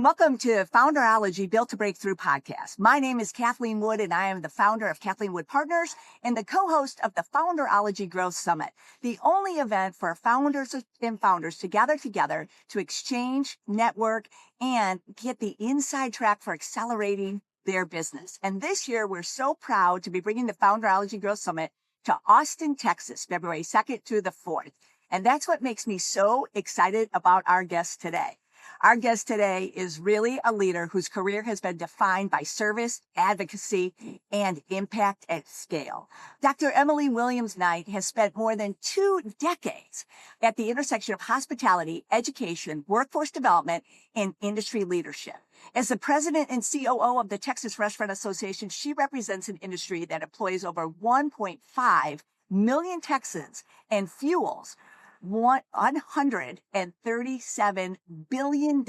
and welcome to Founderology Built to Breakthrough podcast. My name is Kathleen Wood, and I am the founder of Kathleen Wood Partners and the co-host of the Founderology Growth Summit, the only event for founders and founders to gather together to exchange, network, and get the inside track for accelerating their business. And this year, we're so proud to be bringing the Founderology Growth Summit to Austin, Texas, February 2nd through the 4th. And that's what makes me so excited about our guest today. Our guest today is really a leader whose career has been defined by service, advocacy, and impact at scale. Dr. Emily Williams-Knight has spent more than 2 decades at the intersection of hospitality, education, workforce development, and industry leadership. As the president and COO of the Texas Restaurant Association, she represents an industry that employs over 1.5 million Texans and fuels $137 billion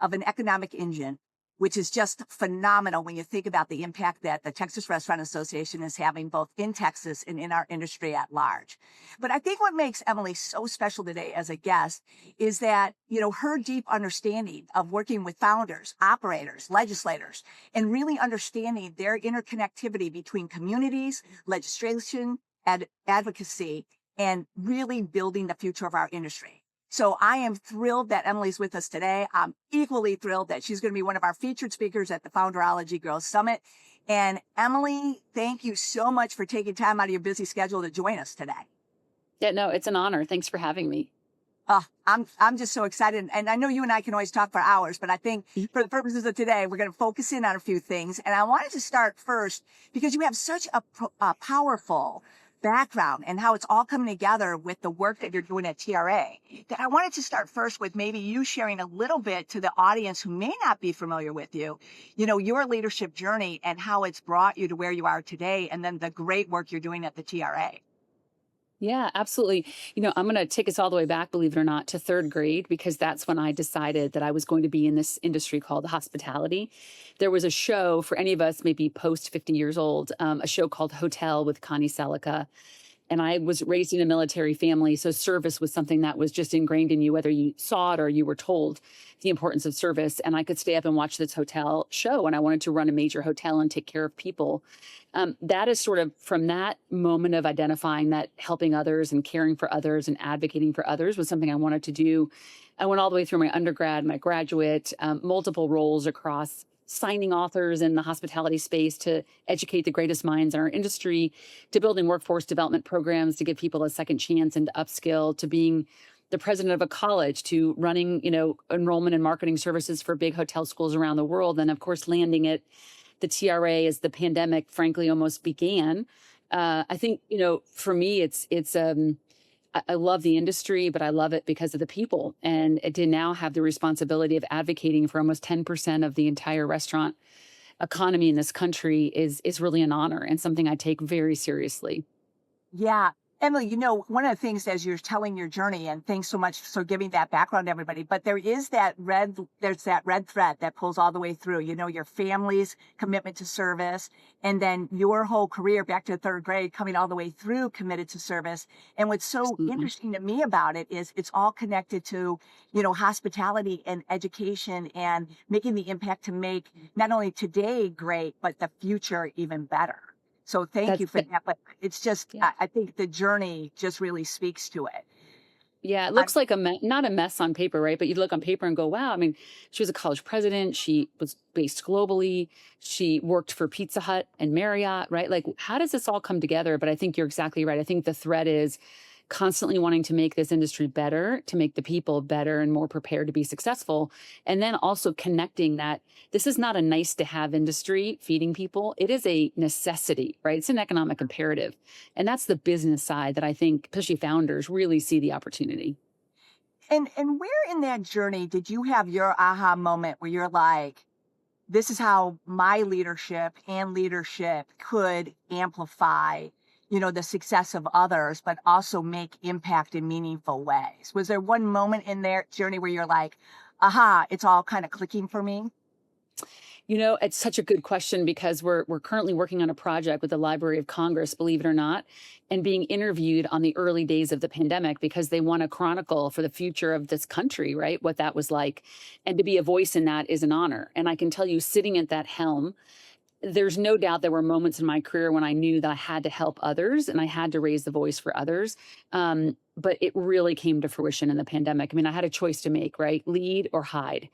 of an economic engine, which is just phenomenal when you think about the impact that the Texas Restaurant Association is having both in Texas and in our industry at large. But I think what makes Emily so special today as a guest is that, her deep understanding of working with founders, operators, legislators, and really understanding their interconnectivity between communities, legislation, advocacy, and really building the future of our industry. So I am thrilled that Emily's with us today. I'm equally thrilled that she's going to be one of our featured speakers at the Founderology Growth Summit. And Emily, thank you so much for taking time out of your busy schedule to join us today. Yeah, no, it's an honor. Thanks for having me. I'm just so excited. And I know you and I can always talk for hours, but I think for the purposes of today, we're going to focus in on a few things. And I wanted to start first because you have such a powerful background and how it's all coming together with the work that you're doing at TRA, that I wanted to start first with maybe you sharing a little bit to the audience who may not be familiar with you, your leadership journey and how it's brought you to where you are today, and then the great work you're doing at the TRA. Yeah, absolutely. I'm going to take us all the way back, believe it or not, to 3rd grade, because that's when I decided that I was going to be in this industry called hospitality. There was a show for any of us, maybe post 50 years old, a show called Hotel with Connie Selica. And I was raised in a military family, so service was something that was just ingrained in you, whether you saw it or you were told the importance of service. And I could stay up and watch this hotel show, and I wanted to run a major hotel and take care of people. That is sort of from that moment of identifying that helping others and caring for others and advocating for others was something I wanted to do. I went all the way through my undergrad, my graduate, multiple roles across signing authors in the hospitality space to educate the greatest minds in our industry, to building workforce development programs to give people a second chance and to upskill, to being the president of a college, to running, enrollment and marketing services for big hotel schools around the world. And of course, landing at the TRA as the pandemic, frankly, almost began. I think, for me, I love the industry, but I love it because of the people. And to now have the responsibility of advocating for almost 10% of the entire restaurant economy in this country is really an honor and something I take very seriously. Yeah. Emily, one of the things as you're telling your journey, and thanks so much for giving that background to everybody, but there's that red thread that pulls all the way through, your family's commitment to service, and then your whole career back to 3rd grade coming all the way through committed to service. And what's so Absolutely. Interesting to me about it is it's all connected to, hospitality and education and making the impact to make not only today great, but the future even better. So thank you for that. But it's just, Yeah. I think the journey just really speaks to it. Yeah, it looks like not a mess on paper, right? But you look on paper and go, wow. I mean, she was a college president. She was based globally. She worked for Pizza Hut and Marriott, right? Like, how does this all come together? But I think you're exactly right. I think the thread is constantly wanting to make this industry better, to make the people better and more prepared to be successful. And then also connecting that this is not a nice to have industry feeding people. It is a necessity, right? It's an economic imperative. And that's the business side that I think, especially founders, really see the opportunity. And where in that journey did you have your aha moment where you're like, this is how my leadership could amplify the success of others, but also make impact in meaningful ways? Was there one moment in their journey where you're like, aha, it's all kind of clicking for me? It's such a good question because we're currently working on a project with the Library of Congress, believe it or not, and being interviewed on the early days of the pandemic because they want to chronicle for the future of this country, right? What that was like. And to be a voice in that is an honor. And I can tell you, sitting at that helm, there's no doubt there were moments in my career when I knew that I had to help others and I had to raise the voice for others. But it really came to fruition in the pandemic. I mean, I had a choice to make, right? Lead or hide.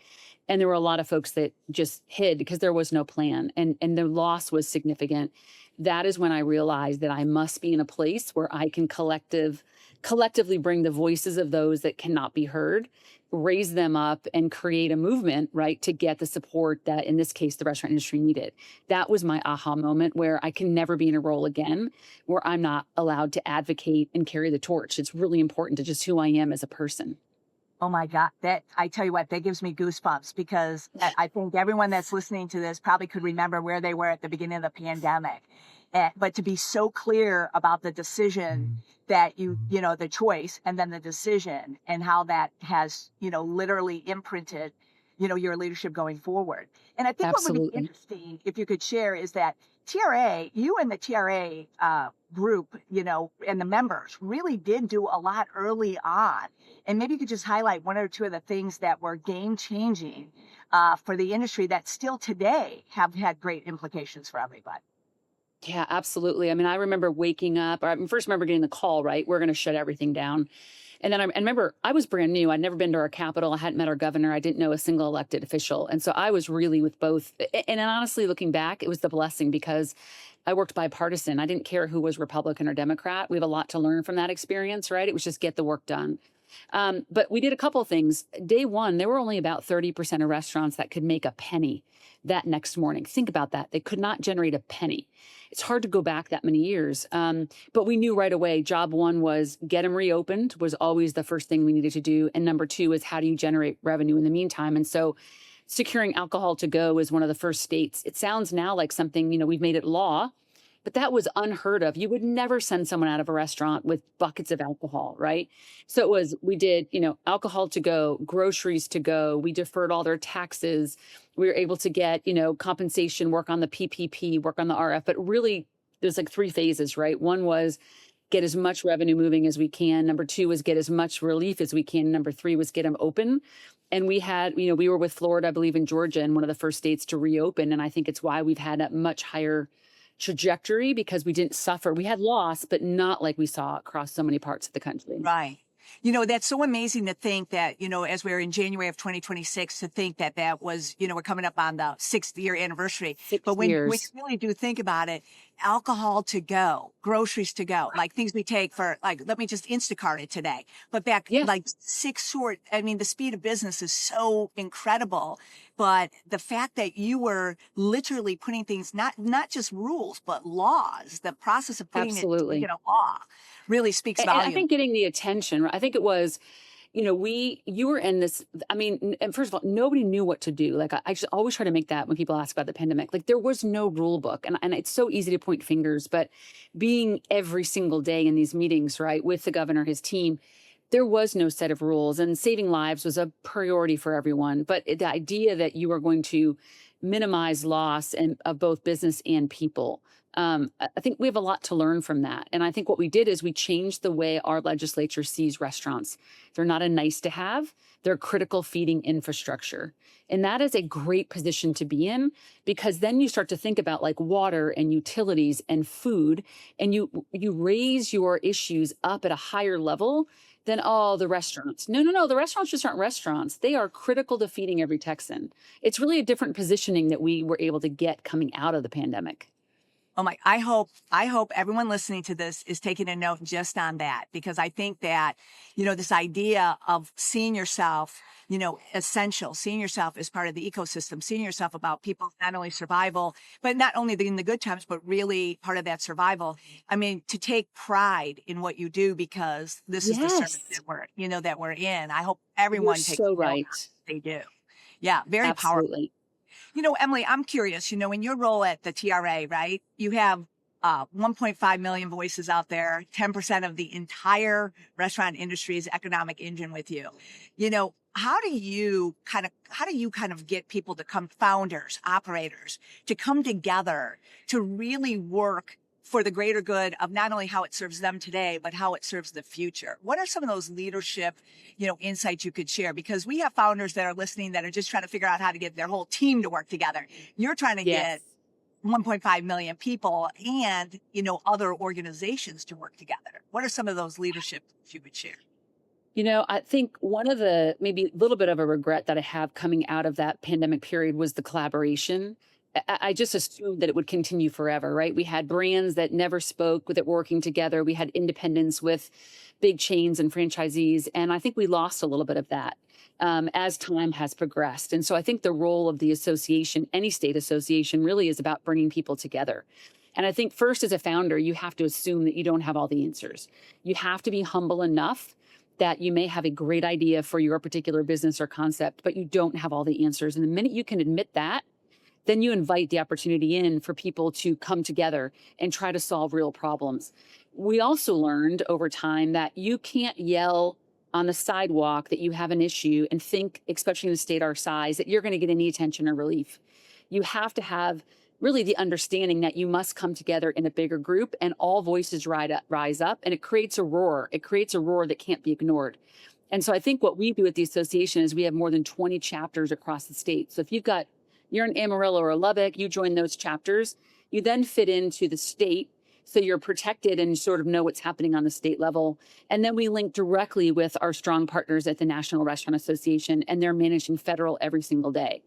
And there were a lot of folks that just hid because there was no plan and the loss was significant. That is when I realized that I must be in a place where I can collectively bring the voices of those that cannot be heard, raise them up and create a movement, right, to get the support that in this case the restaurant industry needed. That was my aha moment where I can never be in a role again where I'm not allowed to advocate and carry the torch. It's really important to just who I am as a person. Oh my God, I tell you what, that gives me goosebumps because I think everyone that's listening to this probably could remember where they were at the beginning of the pandemic. But to be so clear about the decision that the choice and then the decision and how that has, literally imprinted, your leadership going forward. And I think what would be Absolutely. interesting if you could share is that you and the TRA group, and the members really did do a lot early on. And maybe you could just highlight one or two of the things that were game changing for the industry that still today have had great implications for everybody. Yeah, absolutely. I mean, I remember waking up, or I first remember getting the call, right? We're going to shut everything down. And then I remember I was brand new. I'd never been to our capital. I hadn't met our governor. I didn't know a single elected official. And so I was really with both. And honestly, looking back, it was the blessing because I worked bipartisan. I didn't care who was Republican or Democrat. We have a lot to learn from that experience, right? It was just get the work done. But we did a couple of things. Day one, there were only about 30% of restaurants that could make a penny that next morning. Think about that. They could not generate a penny. It's hard to go back that many years. But we knew right away, job one was get them reopened was always the first thing we needed to do. And number two is how do you generate revenue in the meantime? And so securing alcohol to go is one of the first states. It sounds now like something, we've made it law, but that was unheard of. You would never send someone out of a restaurant with buckets of alcohol, right? So we did, alcohol to go, groceries to go. We deferred all their taxes. We were able to get, compensation, work on the PPP, work on the RF. But really, there's like three phases, right? One was get as much revenue moving as we can. Number two was get as much relief as we can. Number three was get them open. And we had, we were with Florida, I believe, in Georgia, and one of the first states to reopen. And I think it's why we've had a much higher trajectory because we didn't suffer. We had loss, but not like we saw across so many parts of the country. Right. That's so amazing to think that, as we're in January of 2026, to think that that was, we're coming up on the 6th year anniversary. But when you really do think about it, alcohol to go, groceries to go, like things we take for, like, let me just Instacart it today. But back like the speed of business is so incredible. But the fact that you were literally putting things, not just rules, but laws, the process of putting it in a law really speaks volumes. And I think getting the attention, right? I think it was, you were in this, and first of all, nobody knew what to do. Like I just always try to make that when people ask about the pandemic, like there was no rule book and it's so easy to point fingers, but being every single day in these meetings, right, with the governor, his team, there was no set of rules and saving lives was a priority for everyone. But the idea that you are going to minimize loss of both business and people, I think we have a lot to learn from that. And I think what we did is we changed the way our legislature sees restaurants. They're not a nice to have, they're critical feeding infrastructure. And that is a great position to be in because then you start to think about like water and utilities and food, and you raise your issues up at a higher level than all the restaurants. No. The restaurants just aren't restaurants. They are critical to feeding every Texan. It's really a different positioning that we were able to get coming out of the pandemic. Oh my, I hope everyone listening to this is taking a note just on that, because I think that, this idea of seeing yourself, essential, seeing yourself as part of the ecosystem, seeing yourself about people's not only survival, but not only in the good times, but really part of that survival. I mean, to take pride in what you do because this is the service that we're in. I hope everyone takes so right. They do. Yeah, very Absolutely. powerful. Emily, I'm curious, in your role at the TRA, right, you have 1.5 million voices out there, 10% of the entire restaurant industry's economic engine with you. how do you kind of get people to come, founders, operators, to come together to really work for the greater good of not only how it serves them today, but how it serves the future? What are some of those leadership, insights you could share? Because we have founders that are listening that are just trying to figure out how to get their whole team to work together. You're trying to Yes. get 1.5 million people and, other organizations to work together. What are some of those leadership you would share? I think one of the maybe a little bit of a regret that I have coming out of that pandemic period was the collaboration. I just assumed that it would continue forever, right? We had brands that never spoke that were working together. We had independents with big chains and franchisees. And I think we lost a little bit of that as time has progressed. And so I think the role of the association, any state association, really is about bringing people together. And I think first, as a founder, you have to assume that you don't have all the answers. You have to be humble enough that you may have a great idea for your particular business or concept, but you don't have all the answers. And the minute you can admit that, then you invite the opportunity in for people to come together and try to solve real problems. We also learned over time that you can't yell on the sidewalk that you have an issue and think, especially in a state our size, that you're going to get any attention or relief. You have to have really the understanding that you must come together in a bigger group and all voices rise up, and it creates a roar. It creates a roar that can't be ignored. And so I think what we do at the association is we have more than 20 chapters across the state. So if you're in Amarillo or Lubbock, you join those chapters, you then fit into the state. So you're protected and sort of know what's happening on the state level. And then we link directly with our strong partners at the National Restaurant Association, and they're managing federal every single day.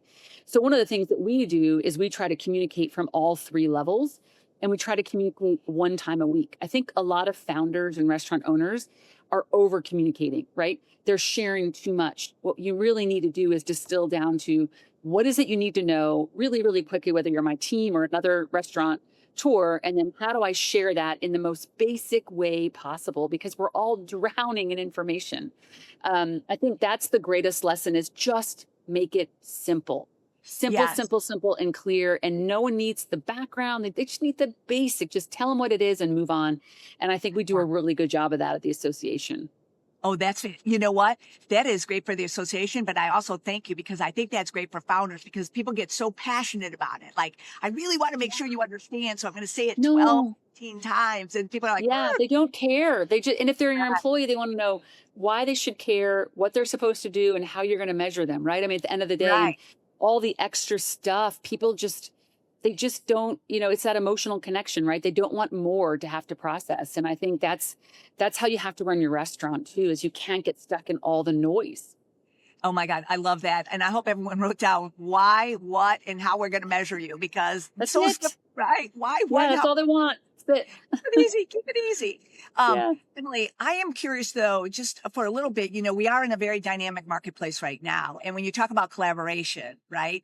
So one of the things that we do is we try to communicate from all three levels, and we try to communicate one time a week. I think a lot of founders and restaurant owners are over communicating, right? They're sharing too much. What you really need to do is distill down to what is it you need to know really, really quickly, whether you're my team or another restaurant tour, and then how do I share that in the most basic way possible, because we're all drowning in information. I think that's the greatest lesson, is just make it simple. Simple, Yes. simple, simple, and clear. And no one needs the background. They just need the basic. Just tell them what it is and move on. And I think we do a really good job of that at the association. Oh, that's it. You know what? That is great for the association, but I also thank you, because I think that's great for founders, because people get so passionate about it. Like, I really want to make sure you understand, so I'm going to say it 12, No, 15 times. And people are like, yeah, "Ugh." they don't care. And if they're your Right. employee, they want to know why they should care, what they're supposed to do, and how you're going to measure them, right? I mean, at the end of the day, Right. all the extra stuff, they just don't, it's that emotional connection, right? They don't want more to have to process. And I think that's how you have to run your restaurant too, is you can't get stuck in all the noise. Oh my God, I love that. And I hope everyone wrote down why, what, and how we're going to measure you, because it's That's so it. right? Why, what, Yeah, and that's how? all they want. That's it. Keep it easy. Keep it easy. Yeah. Emily, I am curious though, just for a little bit, we are in a very dynamic marketplace right now. And when you talk about collaboration, right?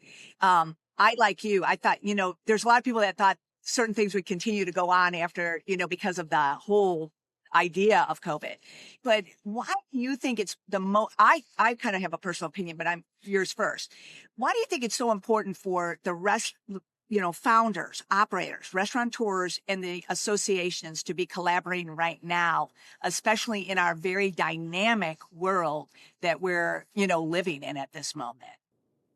Like you, I thought, there's a lot of people that thought certain things would continue to go on after, because of the whole idea of COVID. But why do you think it's I kind of have a personal opinion, but I'm yours first. Why do you think it's so important for the founders, operators, restaurateurs, and the associations to be collaborating right now, especially in our very dynamic world that we're, living in at this moment?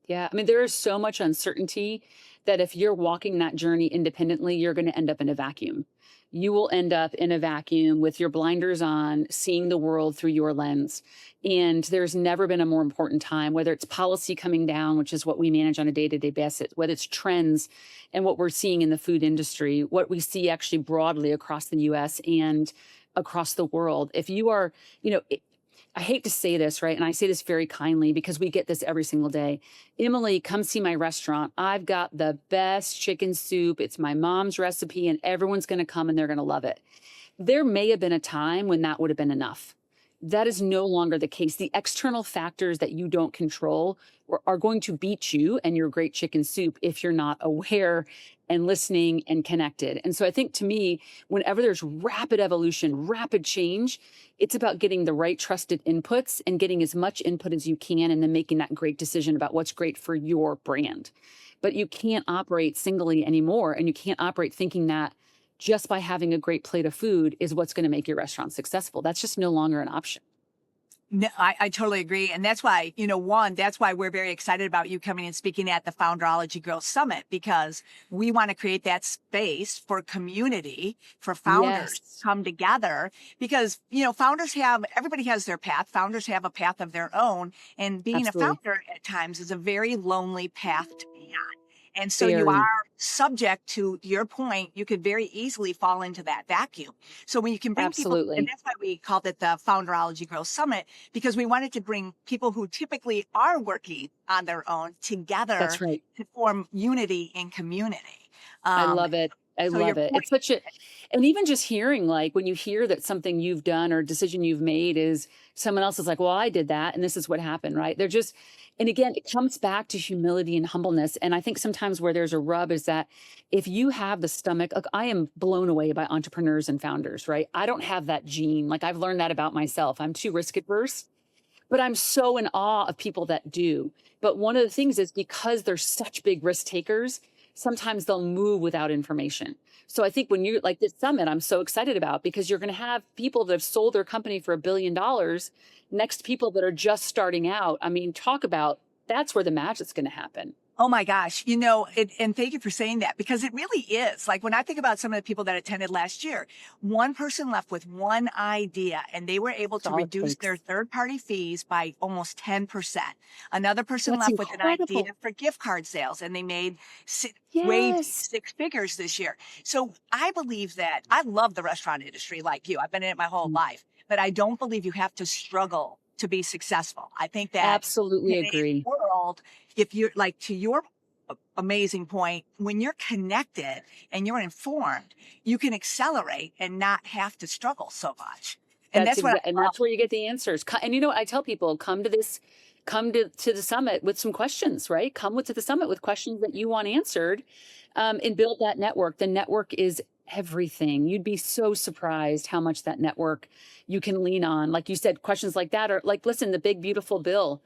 Yeah. I mean, there is so much uncertainty that if you're walking that journey independently, you're going to end up in a vacuum. You will end up in a vacuum with your blinders on, seeing the world through your lens. And there's never been a more important time, whether it's policy coming down, which is what we manage on a day-to-day basis, whether it's trends and what we're seeing in the food industry, what we see actually broadly across the US and across the world. If you are, I hate to say this, right? And I say this very kindly because we get this every single day. Emily, come see my restaurant. I've got the best chicken soup. It's my mom's recipe, and everyone's going to come and they're going to love it. There may have been a time when that would have been enough. That is no longer the case. The external factors that you don't control are going to beat you and your great chicken soup if you're not aware and listening and connected. And so I think, to me, whenever there's rapid evolution, rapid change, it's about getting the right trusted inputs and getting as much input as you can, and then making that great decision about what's great for your brand. But you can't operate singly anymore, and you can't operate thinking that just by having a great plate of food is what's going to make your restaurant successful. That's just no longer an option. No, I totally agree. And that's why, that's why we're very excited about you coming and speaking at the Founderology Growth Summit, because we want to create that space for community, for founders to Yes, come together. Because, everybody has their path. Founders have a path of their own. And being a absolutely. founder at times is a very lonely path to be on. And so you are Very. subject to your point, you could very easily fall into that vacuum. So when you can bring people, and Absolutely. that's why we called it the Founderology Growth Summit, because we wanted to bring people who typically are working on their own That's together right. to form unity and community. I Um, love it. I so your love it. point, It's such a, and even just hearing, like, when you hear that something you've done or decision you've made is someone else is like, well, I did that and this is what happened, right? They're just, and again, it comes back to humility and humbleness. And I think sometimes where there's a rub is that if you have the stomach, like, I am blown away by entrepreneurs and founders, right? I don't have that gene. Like, I've learned that about myself. I'm too risk adverse, but I'm so in awe of people that do. But one of the things is because they're such big risk takers, sometimes they'll move without information. So I think when you like this summit, I'm so excited about because you're going to have people that have sold their company for $1 billion next to people that are just starting out. I mean, talk about that's where the magic's going to happen. oh my gosh, and thank you for saying that, because it really is. Like when I think about some of the people that attended last year, one person left with one idea and they were able That's to all it reduce their takes. third party fees by almost 10%. Another person That's left with an idea incredible. for gift card sales and they made waved Yes. 6 figures this year. So I believe that I love the restaurant industry like you. I've been in it my whole Mm, life, but I don't believe you have to struggle to be successful. I think that absolutely today's agree. world, if you're like to your amazing point, when you're connected and you're informed, you can accelerate and not have to struggle so much. And That's that's what exact, and I love. that's where you get the answers. And you know what I tell people, come to this, come to the summit with some questions, right? Come with to the summit with questions that you want answered, and build that network. The network is everything. You'd be so surprised how much that network you can lean on. Like you said, questions like that are like, listen, the big beautiful bill.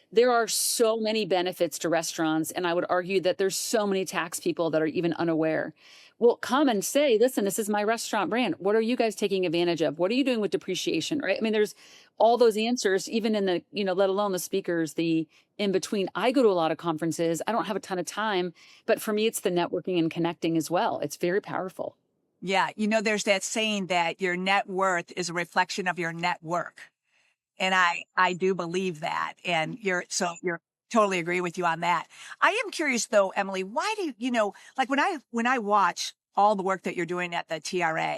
There are so many benefits to restaurants, and I would argue that there's so many tax people that are even unaware. Well, come and say, listen, this is my restaurant brand. What are you guys taking advantage of? What are you doing with depreciation? Right. I mean, there's all those answers, even in the, let alone the speakers, the in between. I go to a lot of conferences. I don't have a ton of time, but for me, it's the networking and connecting as well. It's very powerful. Yeah. There's that saying that your net worth is a reflection of your network. And I do believe that. And you're totally agree with you on that. I am curious though, Emily, why do like when I watch all the work that you're doing at the TRA,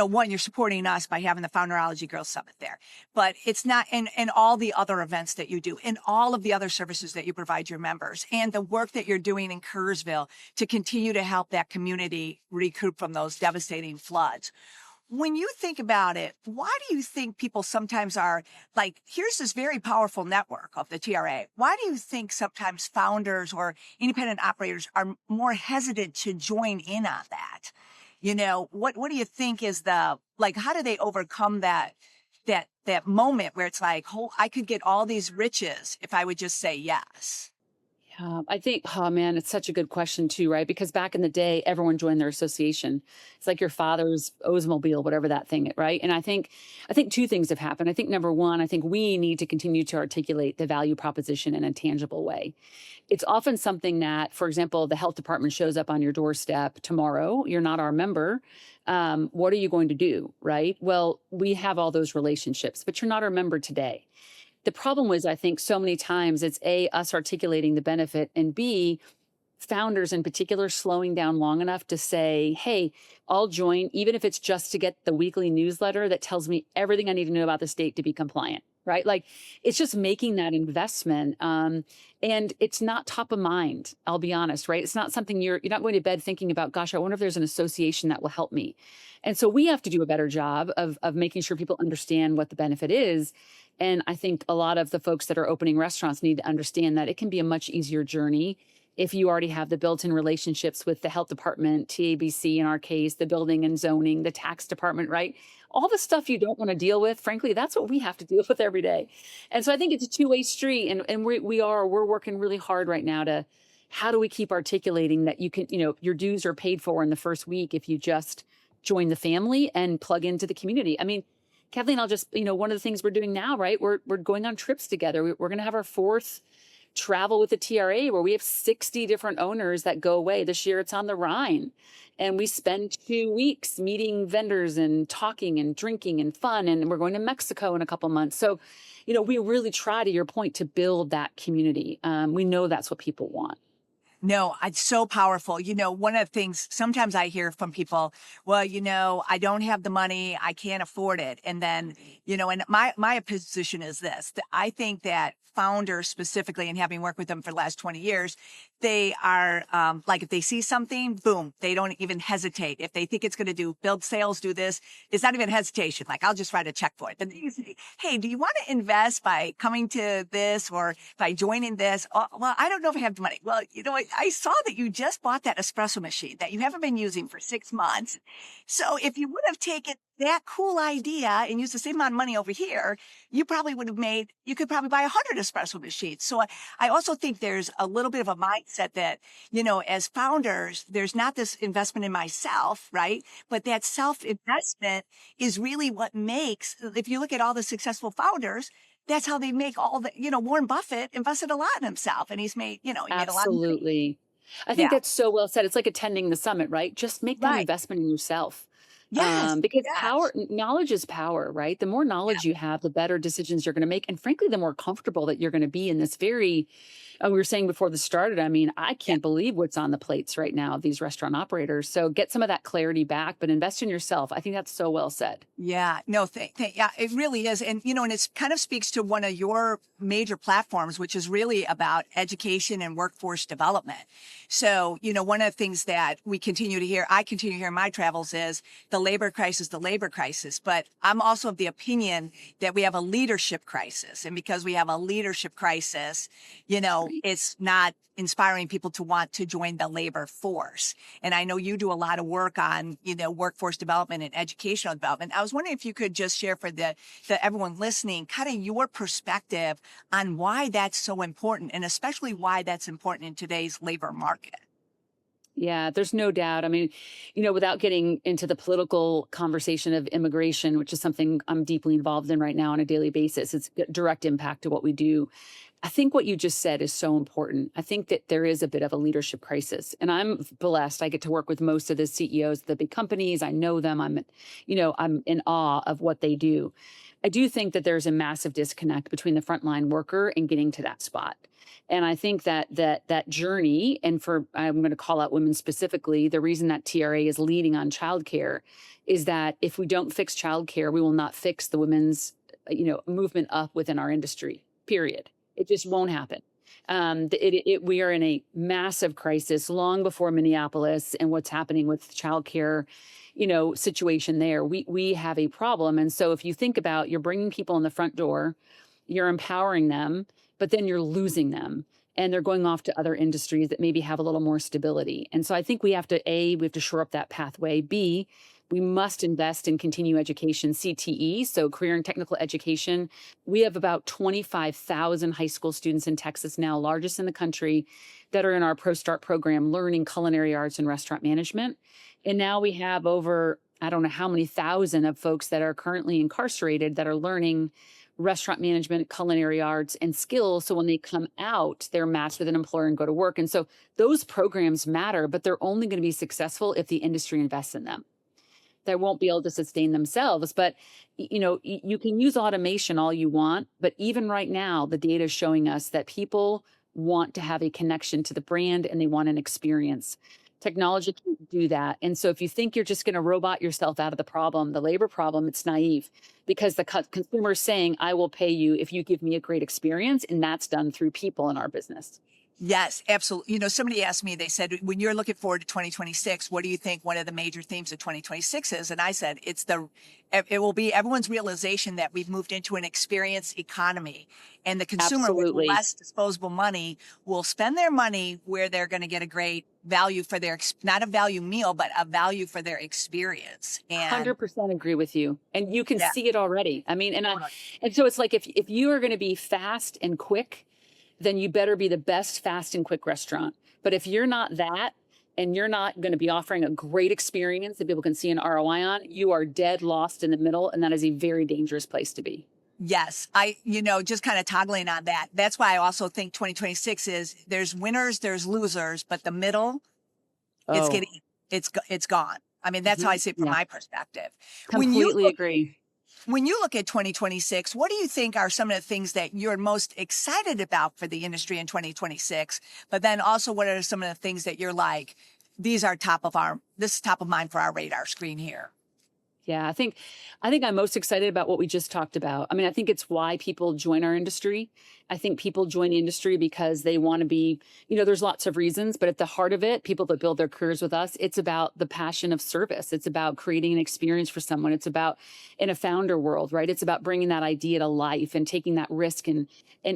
one, you're supporting us by having the Founderology Girls Summit there, but it's not, and all the other events that you do and all of the other services that you provide your members and the work that you're doing in Kerrsville to continue to help that community recoup from those devastating floods. When you think about it, why do you think people sometimes are like, here's this very powerful network of the TRA. Why do you think sometimes founders or independent operators are more hesitant to join in on that? What do you think is how do they overcome that moment where it's like, oh, I could get all these riches if I would just say yes? Yeah, I think, oh man, it's such a good question too, right? Because back in the day, everyone joined their association. It's like your father's Oldsmobile, whatever that thing, right? And I think two things have happened. I think number one, I think we need to continue to articulate the value proposition in a tangible way. It's often something that, for example, the health department shows up on your doorstep tomorrow. You're not our member. What are you going to do, right? Well, we have all those relationships, but you're not our member today. The problem was, I think so many times it's A, us articulating the benefit, and B, founders in particular slowing down long enough to say, hey, I'll join, even if it's just to get the weekly newsletter that tells me everything I need to know about the state to be compliant, right? Like it's just making that investment. And it's not top of mind, I'll be honest, right? It's not something you're not going to bed thinking about, gosh, I wonder if there's an association that will help me. And so we have to do a better job of making sure people understand what the benefit is. And I think a lot of the folks that are opening restaurants need to understand that it can be a much easier journey if you already have the built-in relationships with the health department, TABC in our case, the building and zoning, the tax department, right? All the stuff you don't want to deal with, frankly, that's what we have to deal with every day. And so I think it's a two-way street. And we're working really hard right now to how do we keep articulating that you can, your dues are paid for in the first week if you just join the family and plug into the community. I mean, Kathleen, I'll just, one of the things we're doing now, right? We're going on trips together. We're going to have our fourth travel with the TRA where we have 60 different owners that go away. This year it's on the Rhine. And we spend 2 weeks meeting vendors and talking and drinking and fun. And we're going to Mexico in a couple months. So, we really try, to your point, to build that community. We know that's what people want. No, it's so powerful. One of the things sometimes I hear from people, well, I don't have the money, I can't afford it. And then, and my position is this, that I think that founders specifically, and having worked with them for the last 20 years, they are like, if they see something, boom, they don't even hesitate. If they think it's going to build sales, do this, it's not even hesitation. Like, I'll just write a check for it. Then you say, hey, do you want to invest by coming to this or by joining this? Oh, well, I don't know if I have the money. Well, I saw that you just bought that espresso machine that you haven't been using for 6 months. So if you would have taken that cool idea and used the same amount of money over here, you could probably buy 100 espresso machines. So I also think there's a little bit of a mindset that, as founders, there's not this investment in myself, right? But that self-investment is really what makes, if you look at all the successful founders, that's how they make all the, Warren Buffett invested a lot in himself and he's made, he made a lot of money. Absolutely. I think Yeah, that's so well said. It's like attending the summit, right? Just make that right. investment in yourself. Yes, Because yes. knowledge is power, right? The more Yeah, knowledge you have, the better decisions you're going to make. And frankly, the more comfortable that you're going to be in this very, we were saying before this started, I mean, I yeah. can't believe what's on the plates right now of these restaurant operators. So get some of that clarity back, but invest in yourself. I think that's so well said. Yeah, no, yeah, it really is. And, and it kind of speaks to one of your major platforms, which is really about education and workforce development. So, one of the things that I continue to hear in my travels is the labor crisis. But I'm also of the opinion that we have a leadership crisis. And because we have a leadership crisis, Right. it's not inspiring people to want to join the labor force. And I know you do a lot of work on, workforce development and educational development. I was wondering if you could just share for the everyone listening, kind of your perspective on why that's so important and especially why that's important in today's labor market. Yeah, there's no doubt. I mean, without getting into the political conversation of immigration, which is something I'm deeply involved in right now on a daily basis, it's got direct impact to what we do. I think what you just said is so important. I think that there is a bit of a leadership crisis, and I'm blessed. I get to work with most of the CEOs of the big companies. I know them. I'm in awe of what they do. I do think that there's a massive disconnect between the frontline worker and getting to that spot. And I think that journey, and for I'm going to call out women specifically, the reason that TRA is leading on childcare is that if we don't fix childcare, we will not fix the women's movement up within our industry. Period. It just won't happen. We are in a massive crisis long before Minneapolis and what's happening with childcare, situation there. We have a problem, and so if you think about, you're bringing people in the front door, you're empowering them, but then you're losing them, and they're going off to other industries that maybe have a little more stability. And so I think we have to shore up that pathway. B, we must invest in continuing education, CTE, so career and technical education. We have about 25,000 high school students in Texas now, largest in the country, that are in our Pro Start program learning culinary arts and restaurant management. And now we have over, I don't know how many thousand of folks that are currently incarcerated that are learning restaurant management, culinary arts, and skills. So when they come out, they're matched with an employer and go to work. And so those programs matter, but they're only going to be successful if the industry invests in them. They won't be able to sustain themselves. But you can use automation all you want, but even right now, the data is showing us that people want to have a connection to the brand and they want an experience. Technology can't do that. And so if you think you're just going to robot yourself out of the labor problem, it's naive, because the consumer is saying, I will pay you if you give me a great experience. And that's done through people in our business. Yes, absolutely. Somebody asked me, they said, when you're looking forward to 2026, what do you think one of the major themes of 2026 is? And I said, it will be everyone's realization that we've moved into an experience economy, and the consumer with Absolutely. less disposable money will spend their money where they're going to get a great value for not a value meal, but a value for their experience. And 100% agree with you. And you can yeah, see it already. I mean, totally. and so it's like, if you are going to be fast and quick, then you better be the best fast and quick restaurant. But if you're not that, and you're not going to be offering a great experience that people can see an ROI on, you are dead lost in the middle. And that is a very dangerous place to be. Yes, just kind of toggling on that. That's why I also think 2026 is there's winners, there's losers, but the middle, it's Oh, it's gone. I mean, that's how I see it from yeah, my perspective. When you completely look agree. when you look at 2026, what do you think are some of the things that you're most excited about for the industry in 2026? But then also, what are some of the things that you're like, this is top of mind for our radar screen here? Yeah, I think I'm most excited about what we just talked about. I mean, I think it's why people join our industry. I think people join the industry because they want to be, there's lots of reasons, but at the heart of it, people that build their careers with us, it's about the passion of service. It's about creating an experience for someone. It's about in a founder world, right? It's about bringing that idea to life and taking that risk and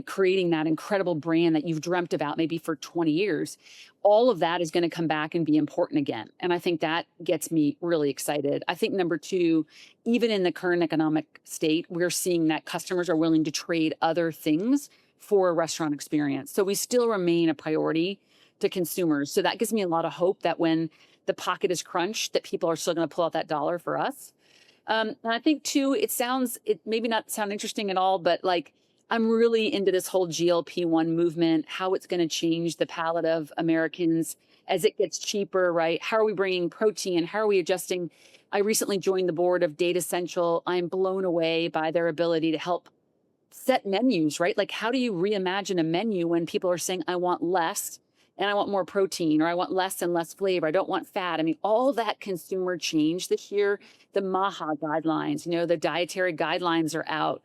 creating that incredible brand that you've dreamt about maybe for 20 years. All of that is going to come back and be important again. And I think that gets me really excited. I think number two, even in the current economic state, we're seeing that customers are willing to trade other things for a restaurant experience. So we still remain a priority to consumers. So that gives me a lot of hope that when the pocket is crunched, that people are still going to pull out that dollar for us. And I think too, it maybe not sound interesting at all, but like I'm really into this whole GLP-1 movement, how it's going to change the palate of Americans as it gets cheaper, right? How are we bringing protein? How are we adjusting? I recently joined the board of Data Central. I'm blown away by their ability to help set menus, right? Like, how do you reimagine a menu when people are saying, I want less and I want more protein, or I want less and less flavor. I don't want fat. I mean, all that consumer change this year, the MAHA guidelines, the dietary guidelines are out.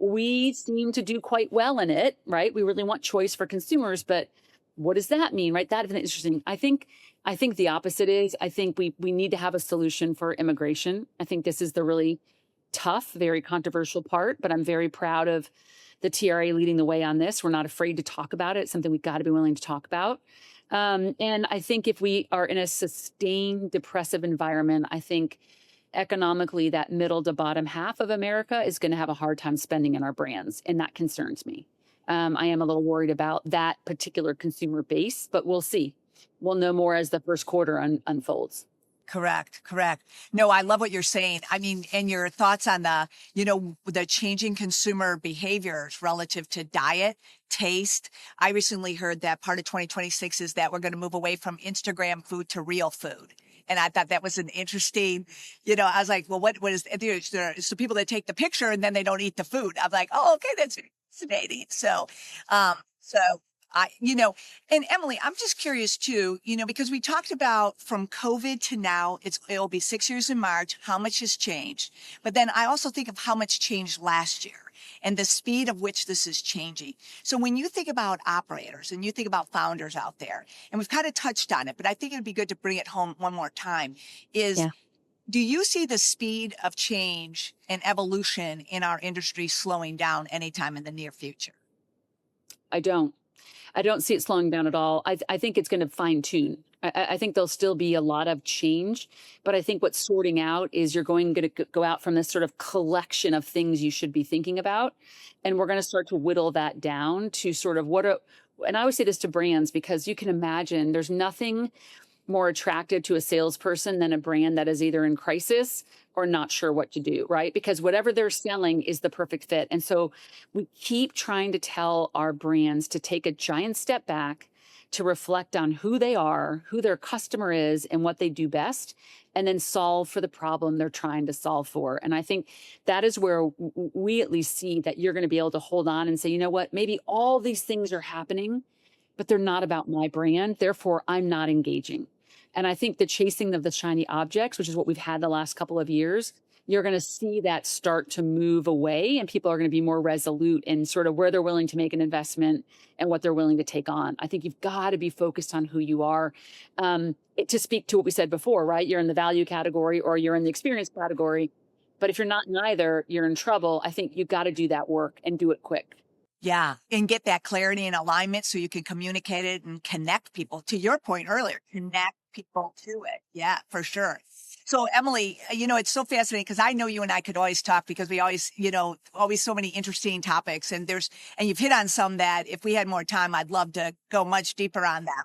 We seem to do quite well in it, right? We really want choice for consumers, but what does that mean, right? That is interesting. I think the opposite is, I think we need to have a solution for immigration. I think this is the really tough, very controversial part, but I'm very proud of the TRA leading the way on this. We're not afraid to talk about it. It's something we've got to be willing to talk about. And I think if we are in a sustained depressive environment, I think economically that middle to bottom half of America is going to have a hard time spending in our brands. And that concerns me. I am a little worried about that particular consumer base, but we'll see. We'll know more as the first quarter unfolds. Correct. No, I love what you're saying. I mean, and your thoughts on the changing consumer behaviors relative to diet, taste. I recently heard that part of 2026 is that we're going to move away from Instagram food to real food. And I thought that was an interesting, I was like, well, what is, it's the people that take the picture and then they don't eat the food. I'm like, oh, okay, that's fascinating. So and Emily, I'm just curious too, because we talked about from COVID to now, it'll be 6 years in March, how much has changed. But then I also think of how much changed last year and the speed of which this is changing. So when you think about operators and you think about founders out there, and we've kind of touched on it, but I think it'd be good to bring it home one more time, is Yeah. do you see the speed of change and evolution in our industry slowing down anytime in the near future? I don't. I don't see it slowing down at all. I think it's going to fine tune. I think there'll still be a lot of change, but I think what's sorting out is you're going to go out from this sort of collection of things you should be thinking about. And we're going to start to whittle that down to sort of and I always say this to brands because you can imagine there's nothing more attractive to a salesperson than a brand that is either in crisis or not sure what to do, right? Because whatever they're selling is the perfect fit. And so we keep trying to tell our brands to take a giant step back, to reflect on who they are, who their customer is, and what they do best, and then solve for the problem they're trying to solve for. And I think that is where we at least see that you're going to be able to hold on and say, you know what, maybe all these things are happening, but they're not about my brand. Therefore, I'm not engaging. And I think the chasing of the shiny objects, which is what we've had the last couple of years, you're going to see that start to move away and people are going to be more resolute in sort of where they're willing to make an investment and what they're willing to take on. I think you've got to be focused on who you are. To speak to what we said before, right? You're in the value category or you're in the experience category. But if you're not in either, you're in trouble. I think you've got to do that work and do it quick. Yeah. And get that clarity and alignment so you can communicate it and connect people. To your point earlier, connect people to it. Yeah, for sure. So Emily, it's so fascinating because I know you and I could always talk because we always, always so many interesting topics and you've hit on some that if we had more time, I'd love to go much deeper on that.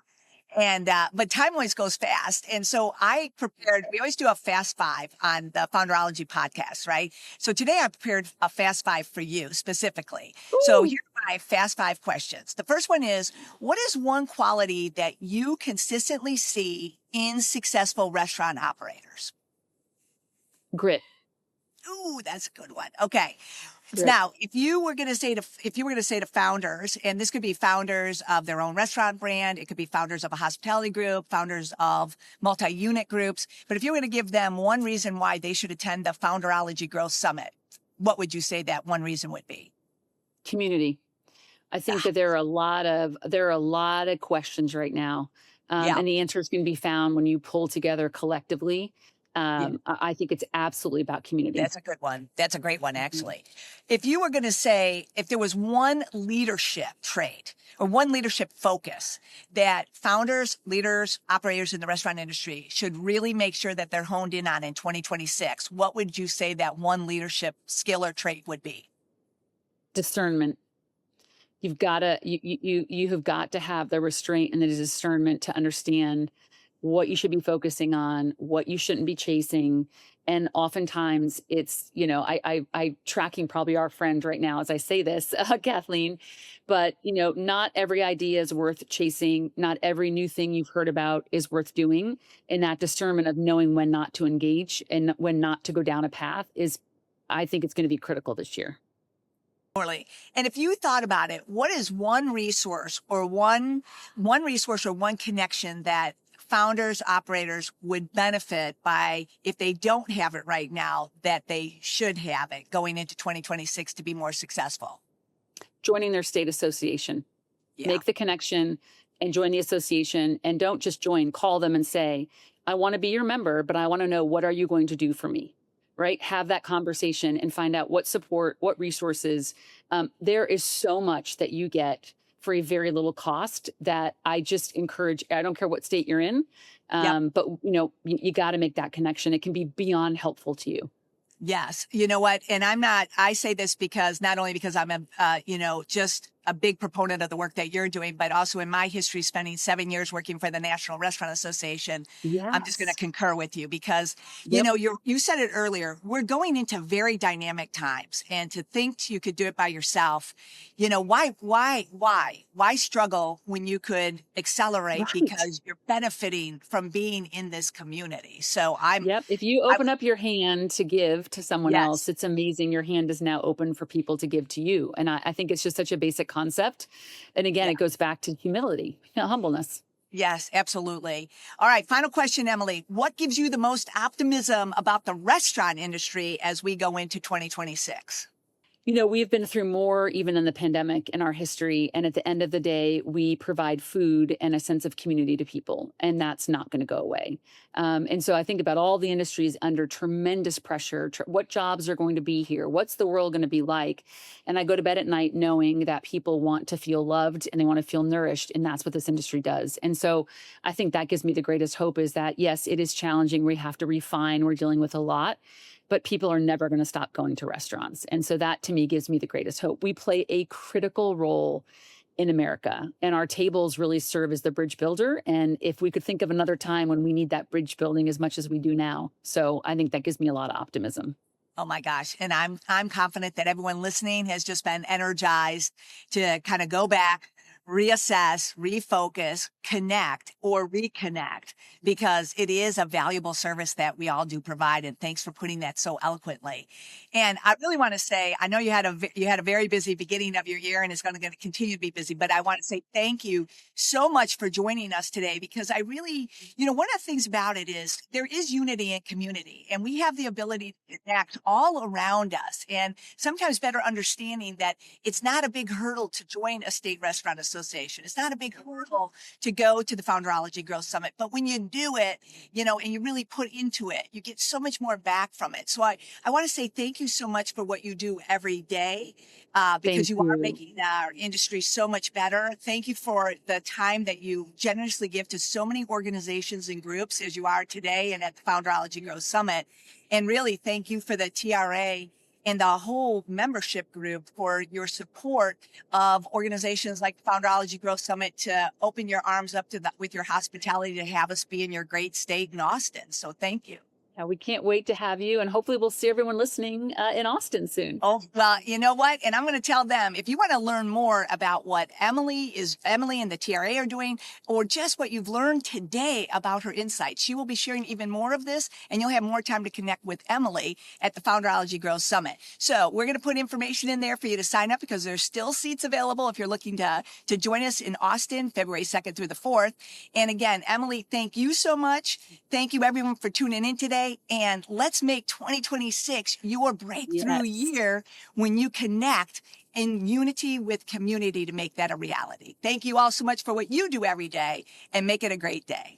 And, but time always goes fast. And so we always do a fast five on the Founderology podcast, right? So today I prepared a fast five for you specifically. So Ooh, here are my fast five questions. The first one is, what is one quality that you consistently see in successful restaurant operators? grit, Ooh, that's a good one. Okay. grit. Now, if you were going to say to founders, and this could be founders of their own restaurant brand, it could be founders of a hospitality group, founders of multi-unit groups, but if you were going to give them one reason why they should attend the Founderology Growth Summit, what would you say that one reason would be? Community. I think Ah, that there are a lot of questions right now, yeah. and the answers can be found when you pull together collectively. I think it's absolutely about community. That's a good one. That's a great one, Mhm. actually. If you were going to say, if there was one leadership trait or one leadership focus that founders, leaders, operators in the restaurant industry should really make sure that they're honed in on in 2026, what would you say that one leadership skill or trait would be? Discernment. You have got to have the restraint and the discernment to understand what you should be focusing on, what you shouldn't be chasing. And oftentimes it's, I tracking probably our friend right now as I say this, Kathleen, but not every idea is worth chasing. Not every new thing you've heard about is worth doing. And that discernment of knowing when not to engage and when not to go down a path is, I think it's going to be critical this year. Totally. And if you thought about it, what is one resource or one connection that founders, operators would benefit by if they don't have it right now, that they should have it going into 2026 to be more successful? Joining their state association. Yeah. Make the connection and join the association, and don't just join, call them and say, I want to be your member, but I want to know, what are you going to do for me? Right? Have that conversation and find out what support, what resources. There is so much that you get for a very little cost that I just encourage. I don't care what state you're in, Yep. but you got to make that connection. It can be beyond helpful to you. Yes. You know what? And I say this because not only because I'm just a big proponent of the work that you're doing, but also in my history, spending 7 years working for the National Restaurant Association, I'm just going to Yes. concur with you because, Yep. you said it earlier, we're going into very dynamic times, and to think you could do it by yourself, why struggle when you could accelerate Right. because you're benefiting from being in this community? So Yep. If you I, open up your hand to give to someone else, yes, it's amazing. Your hand is now open for people to give to you. And I think it's just such a basic concept. And again, yeah. it goes back to humility, humbleness. Yes, absolutely. All right. Final question, Emily. What gives you the most optimism about the restaurant industry as we go into 2026? We've been through more even in the pandemic in our history. And at the end of the day, we provide food and a sense of community to people. And that's not going to go away. And so I think about all the industries under tremendous pressure. What jobs are going to be here? What's the world going to be like? And I go to bed at night knowing that people want to feel loved and they want to feel nourished. And that's what this industry does. And so I think that gives me the greatest hope, is that, yes, it is challenging. We have to refine. We're dealing with a lot, but people are never going to stop going to restaurants. And so that to me gives me the greatest hope. We play a critical role in America, and our tables really serve as the bridge builder. And if we could think of another time when we need that bridge building as much as we do now. So I think that gives me a lot of optimism. Oh my gosh. And I'm confident that everyone listening has just been energized to kind of go back, reassess, refocus, connect or reconnect, because it is a valuable service that we all do provide. And thanks for putting that so eloquently. And I really want to say, I know you had a very busy beginning of your year, and it's going to continue to be busy, but I want to say thank you so much for joining us today, because I really, one of the things about it is there is unity in community, and we have the ability to connect all around us. And sometimes better understanding that it's not a big hurdle to join a state restaurant association. It's not a big hurdle to go to the Founderology Growth Summit. But when you do it, and you really put into it, you get so much more back from it. So I want to say thank you so much for what you do every day, because Thank you are you. making our industry so much better. Thank you for the time that you generously give to so many organizations and groups as you are today and at the Founderology Growth Summit. And really, thank you for the TRA and the whole membership group for your support of organizations like Founderology Growth Summit to open your arms up to with your hospitality to have us be in your great state in Austin. So thank you. We can't wait to have you, and hopefully we'll see everyone listening in Austin soon. Oh, well, you know what? And I'm going to tell them, if you want to learn more about what Emily and the TRA are doing, or just what you've learned today about her insights, she will be sharing even more of this, and you'll have more time to connect with Emily at the Founderology Growth Summit. So we're going to put information in there for you to sign up, because there's still seats available if you're looking to join us in Austin, February 2nd through the 4th. And again, Emily, thank you so much. Thank you, everyone, for tuning in today. And let's make 2026 your breakthrough year when you connect in unity with community to make that a reality. Thank you all so much for what you do every day, and make it a great day.